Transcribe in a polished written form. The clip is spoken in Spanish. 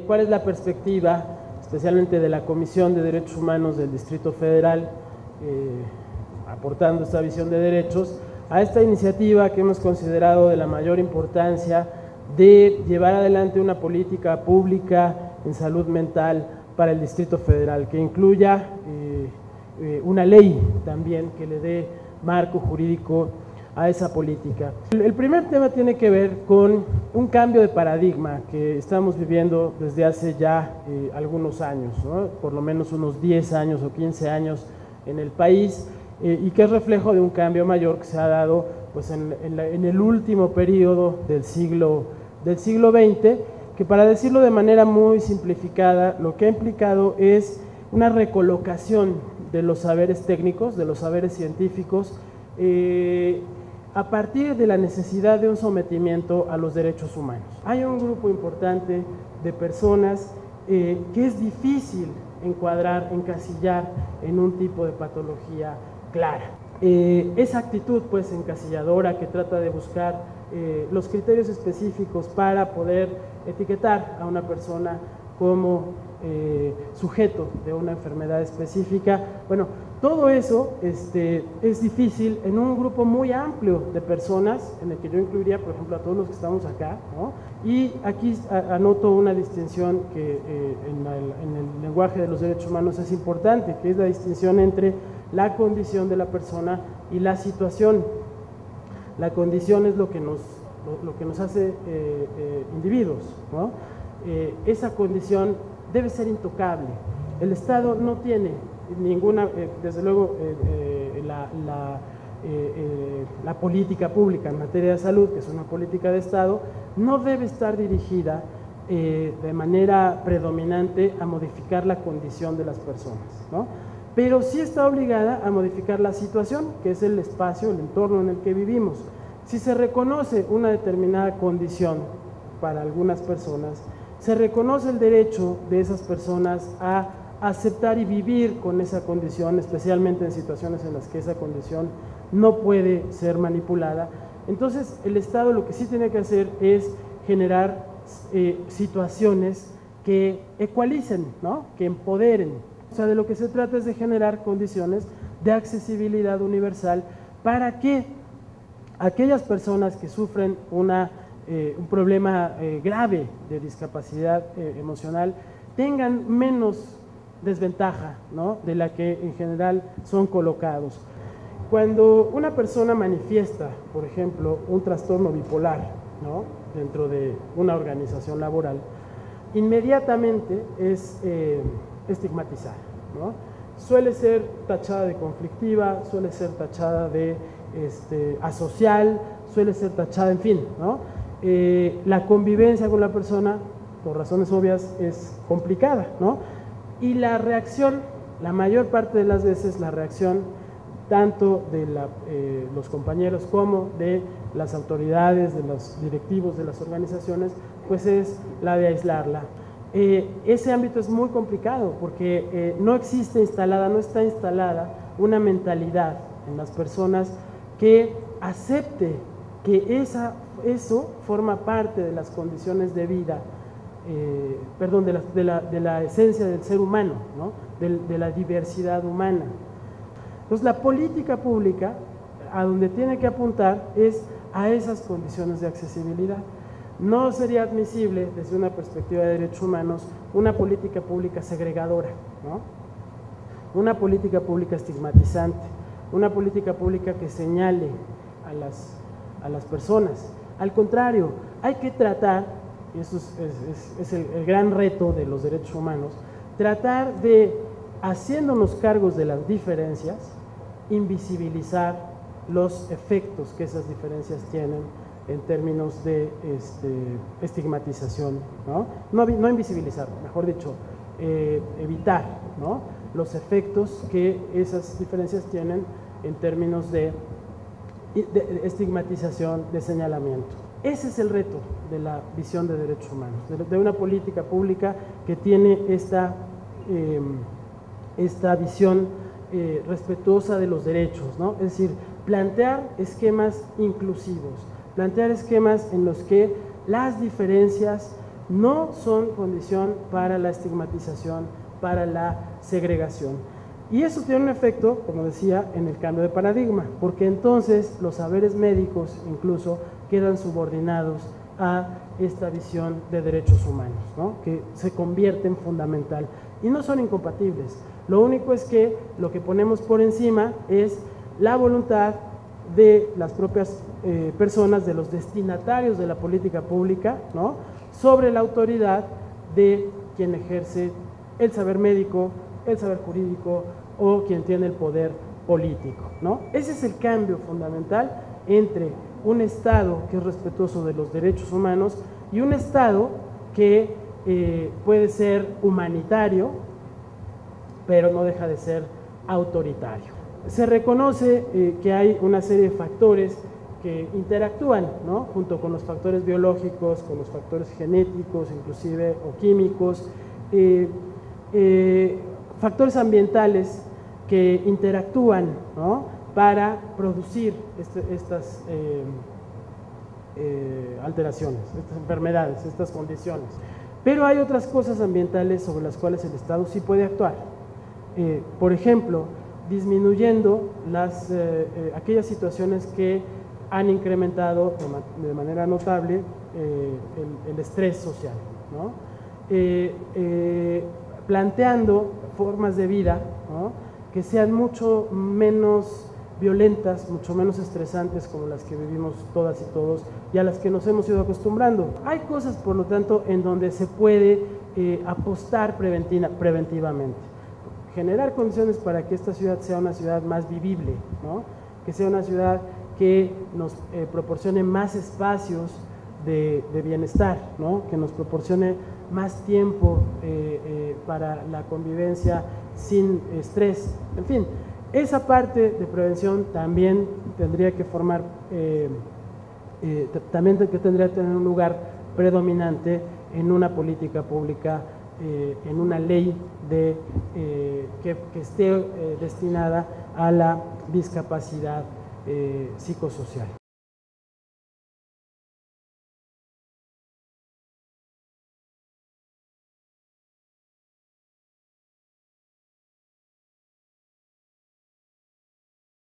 ¿Cuál es la perspectiva, especialmente de la Comisión de Derechos Humanos del Distrito Federal, aportando esta visión de derechos, a esta iniciativa que hemos considerado de la mayor importancia de llevar adelante una política pública en salud mental para el Distrito Federal, que incluya una ley también que le dé marco jurídico a esa política? El primer tema tiene que ver con un cambio de paradigma que estamos viviendo desde hace ya algunos años, ¿no? Por lo menos unos 10 años o 15 años en el país, y que es reflejo de un cambio mayor que se ha dado pues, en el último periodo del siglo XX, que, para decirlo de manera muy simplificada, lo que ha implicado es una recolocación de los saberes técnicos, de los saberes científicos, a partir de la necesidad de un sometimiento a los derechos humanos. Hay un grupo importante de personas que es difícil encuadrar, encasillar en un tipo de patología clara. Esa actitud pues encasilladora que trata de buscar los criterios específicos para poder etiquetar a una persona como sujeto de una enfermedad específica, bueno, todo eso es difícil en un grupo muy amplio de personas, en el que yo incluiría, por ejemplo, a todos los que estamos acá, ¿no? Y aquí anoto una distinción que en el lenguaje de los derechos humanos es importante, que es la distinción entre la condición de la persona y la situación. La condición es lo que nos hace individuos, ¿no? Esa condición debe ser intocable. El Estado no tiene ninguna, desde luego, la política pública en materia de salud, que es una política de Estado, no debe estar dirigida de manera predominante a modificar la condición de las personas, ¿no? Pero sí está obligada a modificar la situación, que es el espacio, el entorno en el que vivimos. Si se reconoce una determinada condición para algunas personas, se reconoce el derecho de esas personas a aceptar y vivir con esa condición, especialmente en situaciones en las que esa condición no puede ser manipulada. Entonces, el Estado lo que sí tiene que hacer es generar situaciones que ecualicen, ¿no? Que empoderen. O sea, de lo que se trata es de generar condiciones de accesibilidad universal para que aquellas personas que sufren un problema grave de discapacidad emocional tengan menos desventaja, ¿no? De la que en general son colocados. Cuando una persona manifiesta, por ejemplo, un trastorno bipolar, ¿no? Dentro de una organización laboral, inmediatamente es estigmatizada, ¿no? Suele ser tachada de conflictiva, suele ser tachada de asocial, suele ser tachada, en fin, ¿no? La convivencia con la persona, por razones obvias, es complicada, ¿no? Y la reacción, la mayor parte de las veces, la reacción tanto de los compañeros como de las autoridades, de los directivos de las organizaciones, pues es la de aislarla. Ese ámbito es muy complicado porque no existe instalada, no está instalada una mentalidad en las personas que acepte que eso forma parte de las condiciones de vida, de la esencia del ser humano, ¿no? de la diversidad humana. Entonces, la política pública a donde tiene que apuntar es a esas condiciones de accesibilidad. No sería admisible, desde una perspectiva de derechos humanos, una política pública segregadora, ¿no? Una política pública estigmatizante, una política pública que señale a las personas. Al contrario, hay que tratar, y eso es el gran reto de los derechos humanos, tratar de, haciéndonos cargos de las diferencias, invisibilizar los efectos que esas diferencias tienen en términos de estigmatización, ¿no? No invisibilizar, mejor dicho, evitar, ¿no? Los efectos que esas diferencias tienen en términos de estigmatización, de señalamiento. Ese es el reto de la visión de derechos humanos, de una política pública que tiene esta visión respetuosa de los derechos, ¿no? Es decir, plantear esquemas inclusivos, plantear esquemas en los que las diferencias no son condición para la estigmatización, para la segregación. Y eso tiene un efecto, como decía, en el cambio de paradigma, porque entonces los saberes médicos incluso quedan subordinados a esta visión de derechos humanos, ¿no? Que se convierte en fundamental y no son incompatibles. Lo único es que lo que ponemos por encima es la voluntad de las propias personas, de los destinatarios de la política pública, ¿no?, sobre la autoridad de quien ejerce el saber médico, el saber jurídico o quien tiene el poder político, ¿no? Ese es el cambio fundamental entre un Estado que es respetuoso de los derechos humanos y un Estado que puede ser humanitario, pero no deja de ser autoritario. Se reconoce que hay una serie de factores que interactúan, ¿no?, junto con los factores biológicos, con los factores genéticos, inclusive, o químicos, factores ambientales que interactúan, ¿no?, para producir estas alteraciones, estas enfermedades, estas condiciones. Pero hay otras cosas ambientales sobre las cuales el Estado sí puede actuar. Por ejemplo, disminuyendo aquellas situaciones que han incrementado de manera notable el estrés social, ¿no?, planteando formas de vida, ¿no?, que sean mucho menos violentas, mucho menos estresantes como las que vivimos todas y todos y a las que nos hemos ido acostumbrando. Hay cosas, por lo tanto, en donde se puede apostar preventivamente. Generar condiciones para que esta ciudad sea una ciudad más vivible, ¿no?, que sea una ciudad que nos proporcione más espacios de bienestar, ¿no?, que nos proporcione más tiempo para la convivencia sin estrés. En fin, esa parte de prevención también tendría que tendría que tener un lugar predominante en una política pública, en una ley que esté destinada a la discapacidad psicosocial.